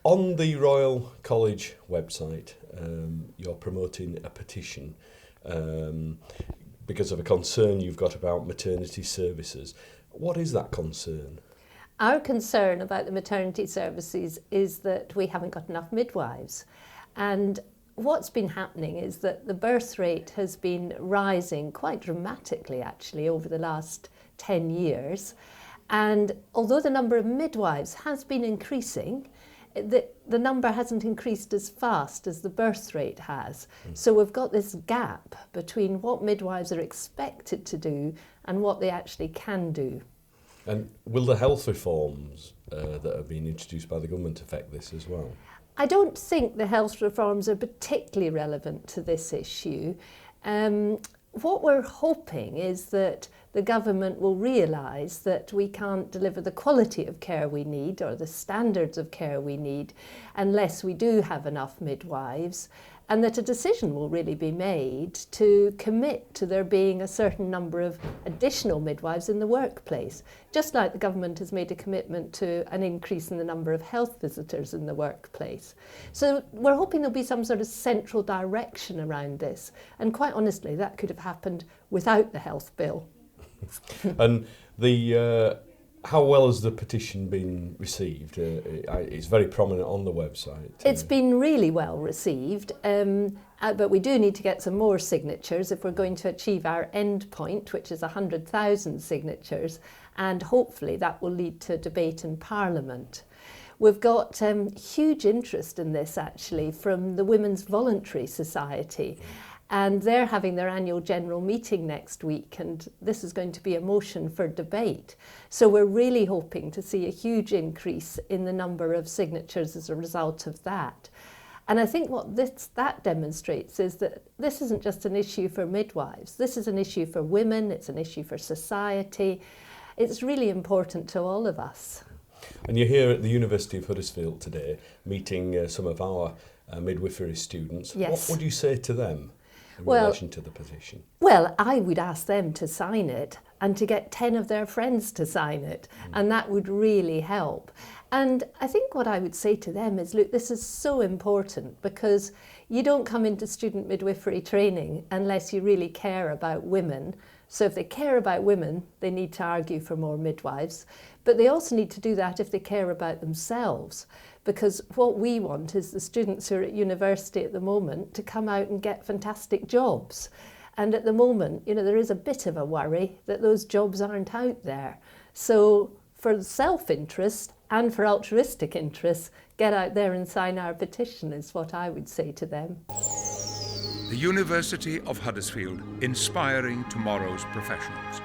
On the Royal College website, you're promoting a petition because of a concern you've got about maternity services. What is that concern? Our concern about the maternity services is that we haven't got enough midwives. And what's been happening is that the birth rate has been rising quite dramatically actually over the last 10 years. And although the number of midwives has been increasing, the number hasn't increased as fast as the birth rate has. So we've got this gap between what midwives are expected to do and what they actually can do. And will the health reforms that have been introduced by the government affect this as well? I don't think the health reforms are particularly relevant to this issue. What we're hoping is that the government will realise that we can't deliver the quality of care we need or the standards of care we need unless we do have enough midwives, and that a decision will really be made to commit to there being a certain number of additional midwives in the workplace, just like the government has made a commitment to an increase in the number of health visitors in the workplace. So we're hoping there'll be some sort of central direction around this, and quite honestly that could have happened without the health bill. And how well has the petition been received? It's very prominent on the website. It's been really well received, but we do need to get some more signatures if we're going to achieve our end point, which is 100,000 signatures, and hopefully that will lead to debate in Parliament. We've got huge interest in this actually from the Women's Voluntary Society. And they're having their annual general meeting next week, and this is going to be a motion for debate. So we're really hoping to see a huge increase in the number of signatures as a result of that. And I think what that demonstrates is that this isn't just an issue for midwives. This is an issue for women, it's an issue for society. It's really important to all of us. And you're here at the University of Huddersfield today, meeting some of our midwifery students. Yes. What would you say to them in relation to the petition? Well, I would ask them to sign it and to get 10 of their friends to sign it, and that would really help. And I think what I would say to them is, look, this is so important because you don't come into student midwifery training unless you really care about women. So if they care about women, they need to argue for more midwives, but they also need to do that if they care about themselves. Because what we want is the students who are at university at the moment to come out and get fantastic jobs. And at the moment, there is a bit of a worry that those jobs aren't out there. So for self-interest and for altruistic interests, get out there and sign our petition is what I would say to them. The University of Huddersfield, inspiring tomorrow's professionals.